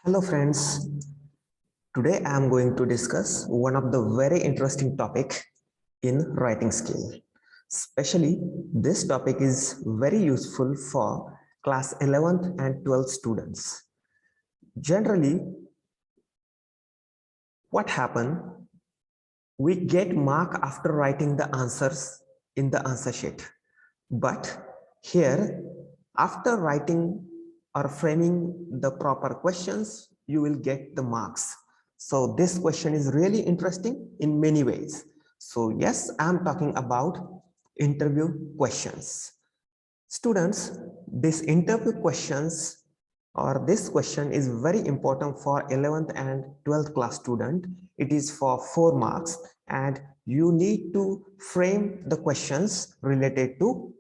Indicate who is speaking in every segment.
Speaker 1: Hello friends, today I am going to discuss one of the very interesting topic in writing skill. Especially this topic is very useful for class 11th and 12th students. Generally, what happen? We get mark after writing the answers in the answer sheet. But here, after writing or framing the proper questions, you will get the marks. So this question is really interesting in many ways. So yes, I'm talking about interview questions. Students, this interview questions or this question is very important for 11th and 12th class student. It is for 4 marks and you need to frame the questions related to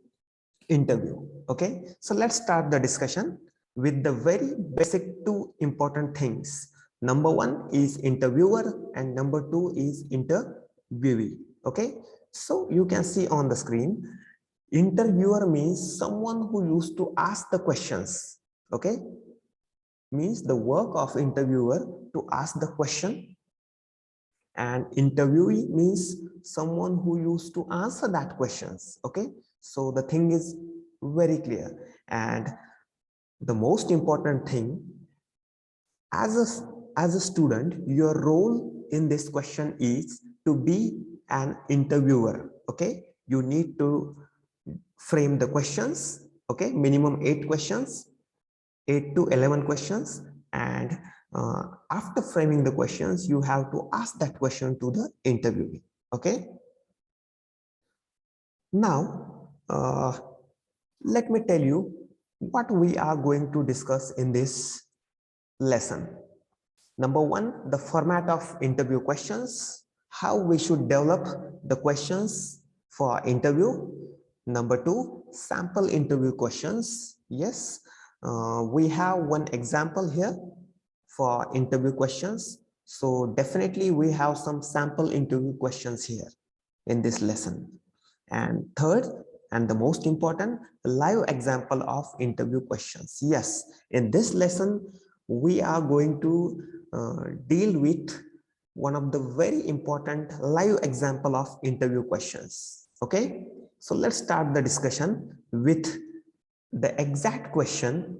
Speaker 1: interview. Okay, so let's start the discussion with the very basic 2 important things. Number 1 is interviewer and number 2 is interviewee. Okay, so you can see on the screen, interviewer means someone who used to ask the questions. Okay, means the work of interviewer to ask the question, and interviewee means someone who used to answer that questions. Okay, so the thing is very clear. And the most important thing, as a student, your role in this question is to be an interviewer. Okay, you need to frame the questions. Okay, minimum 8 questions, 8 to 11 questions, and after framing the questions, you have to ask that question to the interviewee. Okay, now let me tell you what we are going to discuss in this lesson. Number 1, the format of interview questions, how we should develop the questions for interview. Number 2, sample interview questions. Yes, we have one example here for interview questions. So definitely we have some sample interview questions here in this lesson. And third, and the most important, live example of interview questions. Yes, in this lesson, we are going to deal with one of the very important live example of interview questions. Okay, so let's start the discussion with the exact question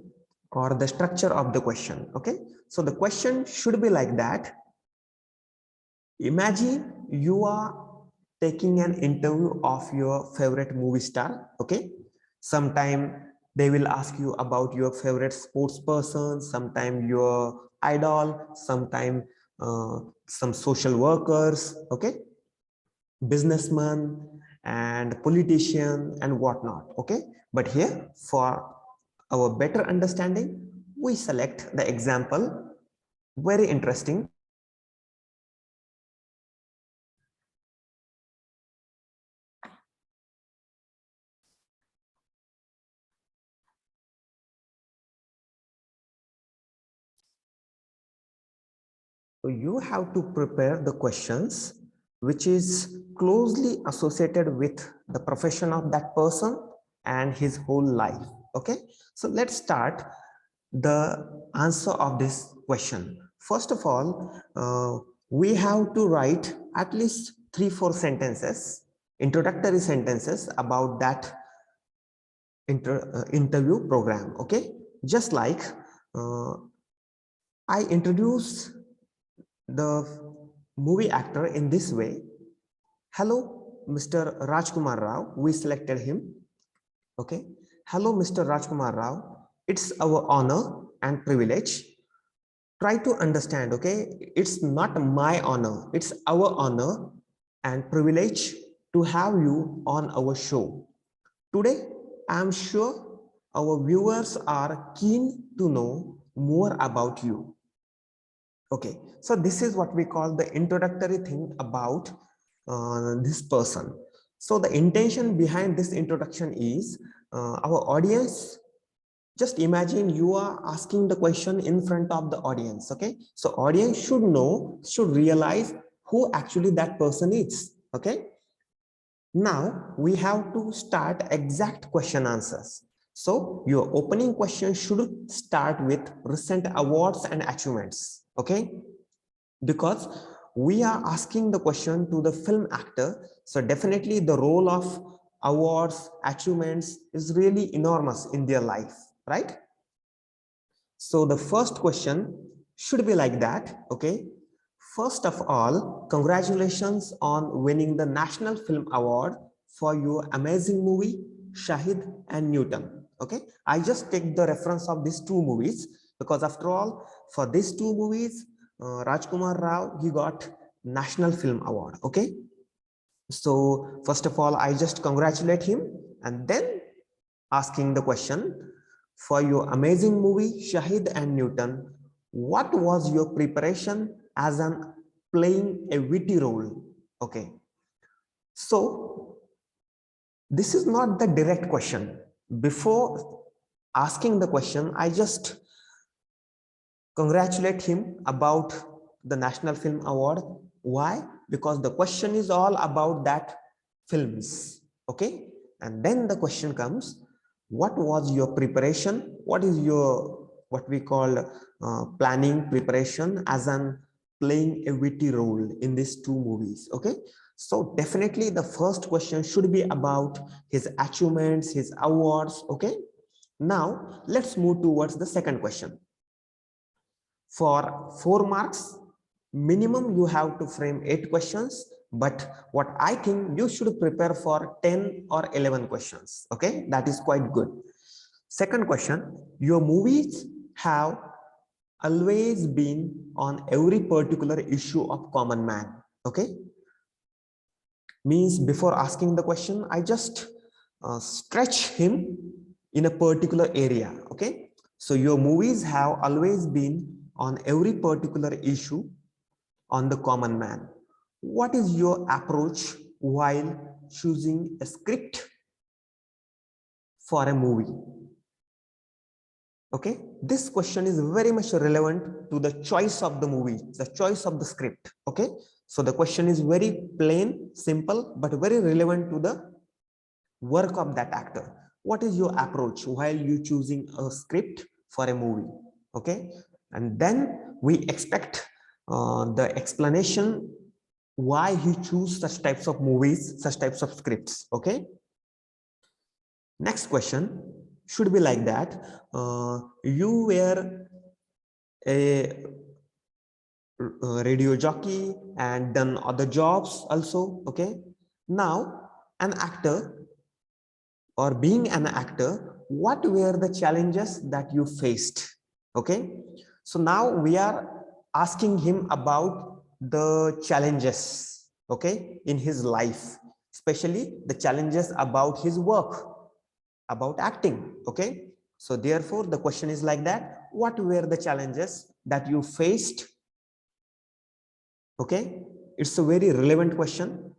Speaker 1: or the structure of the question. Okay, so the question should be like that. Imagine you are taking an interview of your favorite movie star. Okay, sometime they will ask you about your favorite sports person, sometime your idol, sometime some social workers, okay, businessman and politician and whatnot. Okay, but here for our better understanding, we select the example very interesting. So you have to prepare the questions which is closely associated with the profession of that person and his whole life. Okay, so let's start the answer of this question. First of all, we have to write at least 3-4 sentences, introductory sentences about that interview program. Okay, just like I introduce the movie actor in this way. Hello, Mr. Rajkumar Rao. We selected him. Okay. Hello, Mr. Rajkumar Rao. It's our honor and privilege. Try to understand, okay? It's not my honor. It's our honor and privilege to have you on our show. Today, I'm sure our viewers are keen to know more about you. Okay, so this is what we call the introductory thing about this person. So the intention behind this introduction is our audience. Just imagine you are asking the question in front of the audience. Okay, so audience should know, should realize who actually that person is. Okay, now we have to start exact question answers. So your opening question should start with recent awards and achievements, okay? Because we are asking the question to the film actor, so definitely the role of awards, achievements is really enormous in their life, right? So the first question should be like that, okay? First of all, congratulations on winning the National Film Award for your amazing movie, Shahid and Newton. Okay, I just take the reference of these two movies because after all, for these two movies, Rajkumar Rao, he got National Film Award. Okay, so first of all, I just congratulate him and then asking the question, for your amazing movie Shahid and Newton, what was your preparation as an playing a witty role? Okay, so this is not the direct question. Before asking the question, I just congratulate him about the National Film Award. Why? Because the question is all about that films. Okay, and then the question comes, what was your preparation? What is your what we call planning preparation as an playing a witty role in these two movies? Okay, so definitely the first question should be about his achievements, his awards. Okay, now let's move towards the second question. For 4 marks, minimum you have to frame 8 questions, but what I think you should prepare for 10 or 11 questions. Okay, that is quite good. Second question, your movies have always been on every particular issue of common man. Okay, means before asking the question, I just stretch him in a particular area. Okay, so your movies have always been on every particular issue on the common man. What is your approach while choosing a script for a movie? Okay, this question is very much relevant to the choice of the movie, the choice of the script. Okay, so the question is very plain, simple, but very relevant to the work of that actor. What is your approach while you choosing a script for a movie? Okay, and then we expect the explanation why he choose such types of movies, such types of scripts. Okay, next question should be like that. You were a radio jockey and done other jobs also. Okay, now an actor or being an actor, what were the challenges that you faced? Okay, so now we are asking him about the challenges, okay, in his life, especially the challenges about his work, about acting. Okay, so therefore the question is like that, what were the challenges that you faced? Okay, it's a very relevant question.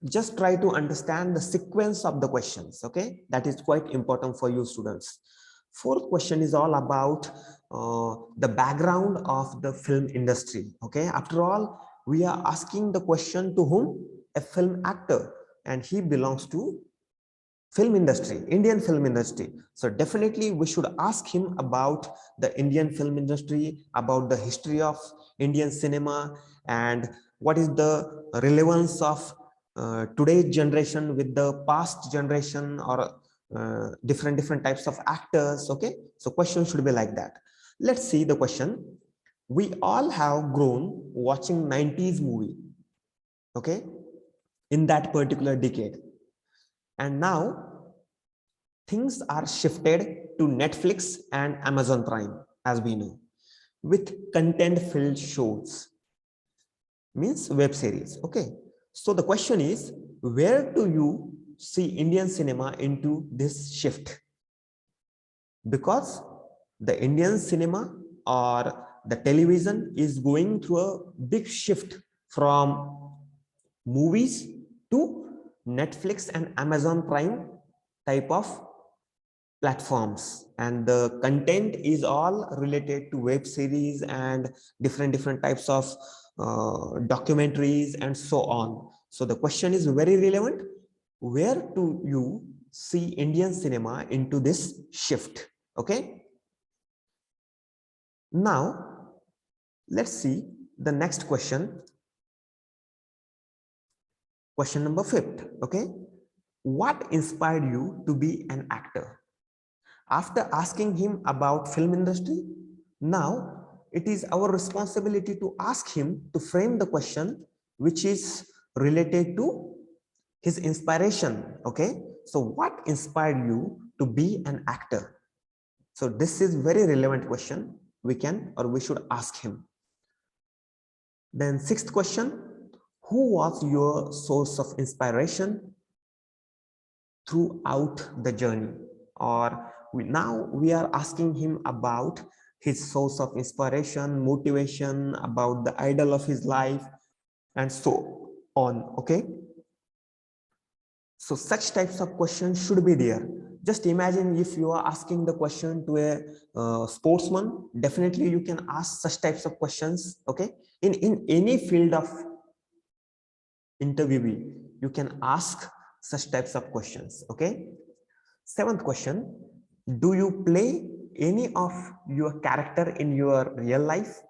Speaker 1: Just try to understand the sequence of the questions. Okay, that is quite important for you students. Fourth question is all about the background of the film industry. Okay, after all, we are asking the question to whom? A film actor, and he belongs to film industry, Indian film industry. So definitely we should ask him about the Indian film industry, about the history of Indian cinema, and what is the relevance of today's generation with the past generation, or different types of actors. Okay, so question should be like that. Let's see the question. We all have grown watching 90s movie, okay, in that particular decade, and now things are shifted to Netflix and Amazon Prime, as we know, with content filled shows, means web series. Okay, so the question is, where do you see Indian cinema into this shift? Because the Indian cinema or the television is going through a big shift from movies to Netflix and Amazon Prime type of platforms, and the content is all related to web series and different types of documentaries and so on. So the question is very relevant. Where do you see Indian cinema into this shift. Okay. Now, let's see the next question. Question number 5. Okay. What inspired you to be an actor? After asking him about film industry, now it is our responsibility to ask him to frame the question which is related to his inspiration. Okay. So what inspired you to be an actor? So this is very relevant question we can or we should ask him. Then 6th question, who was your source of inspiration throughout the journey? Or now we are asking him about his source of inspiration, motivation, about the idol of his life, and so on. Okay. So such types of questions should be there. Just imagine if you are asking the question to a sportsman, definitely you can ask such types of questions. Okay. In any field of interviewee, you can ask such types of questions. Okay. 7th question, do you play any of your character in your real life?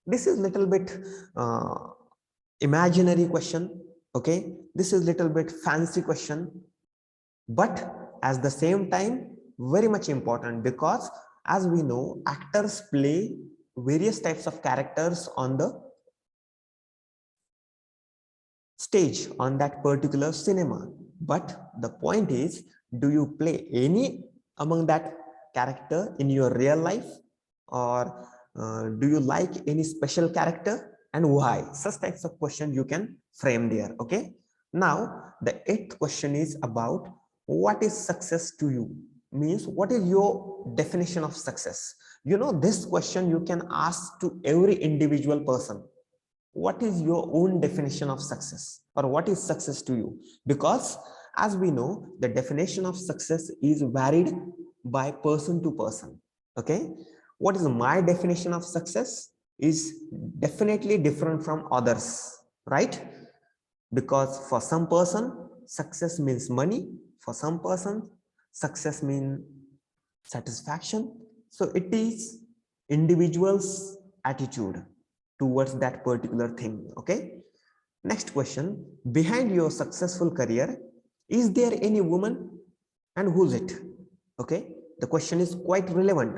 Speaker 1: This is little bit imaginary question. Okay, this is little bit fancy question, but at the same time very much important, because as we know, actors play various types of characters on the stage, on that particular cinema. But the point is, do you play any among that character in your real life, or do you like any special character and why? Such types of questions you can frame there. Okay. Now the 8th question is about what is success to you? Means what is your definition of success? You know, this question you can ask to every individual person. What is your own definition of success, or what is success to you? Because as we know, the definition of success is varied by person to person. Okay, what is my definition of success is definitely different from others, right? Because for some person success means money, for some person success means satisfaction. So it is individual's attitude towards that particular thing. Okay. Next question, behind your successful career, is there any woman, and who's it? Okay, the question is quite relevant.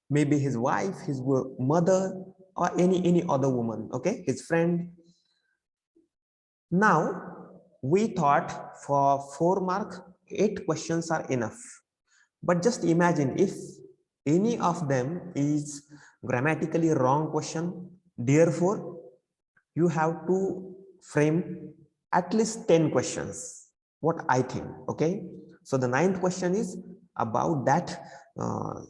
Speaker 1: Maybe his wife, his mother, or any other woman. Okay, his friend. Now we thought for 4 mark 8 questions are enough, but just imagine if any of them is grammatically wrong question, therefore you have to frame at least 10 questions, what I think. Okay, so the 9th question is about that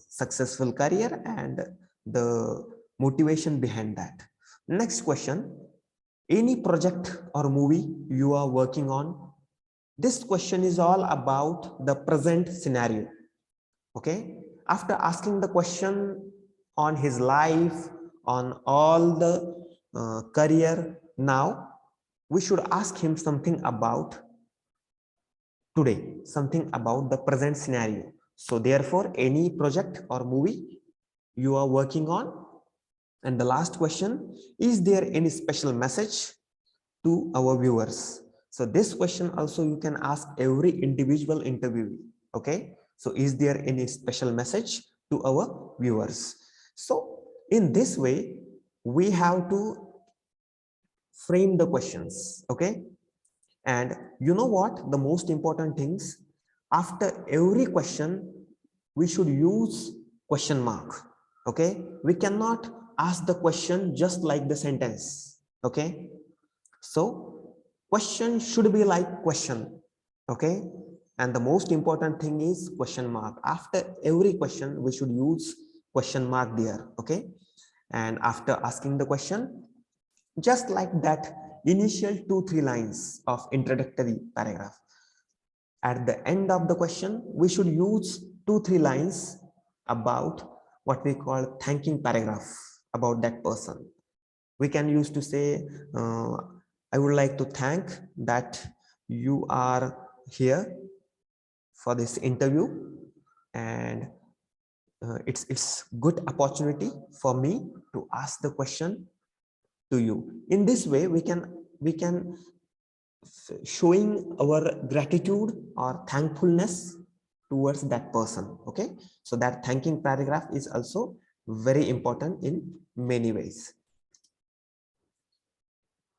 Speaker 1: successful career and the motivation behind that. Next question, any project or movie you are working on? This question is all about the present scenario. Okay, after asking the question on his life, on all the career, now we should ask him something about today, something about the present scenario. So therefore, any project or movie you are working on. And the last question, is there any special message to our viewers? So this question also you can ask every individual interviewee. Okay, so is there any special message to our viewers? So in this way we have to frame the questions. Okay, and you know what, the most important things, after every question we should use question mark. Okay, we cannot ask the question just like the sentence. Okay, so question should be like question. Okay, and the most important thing is question mark. After every question we should use question mark there. Okay, and after asking the question, just like that initial 2-3 lines of introductory paragraph, at the end of the question we should use 2-3 lines about what we call thanking paragraph about that person. We can use to say, I would like to thank that you are here for this interview, and it's good opportunity for me to ask the question to you. In this way, we can showing our gratitude or thankfulness towards that person. Okay, so that thanking paragraph is also very important in many ways.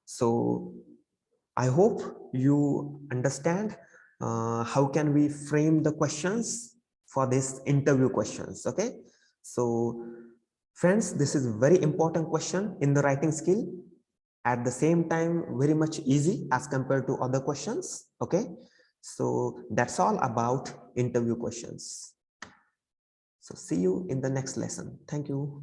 Speaker 1: So I hope you understand how can we frame the questions for this interview questions. Okay, so friends, this is very important question in the writing skill, at the same time very much easy as compared to other questions. Okay, so that's all about interview questions. So see you in the next lesson. Thank you.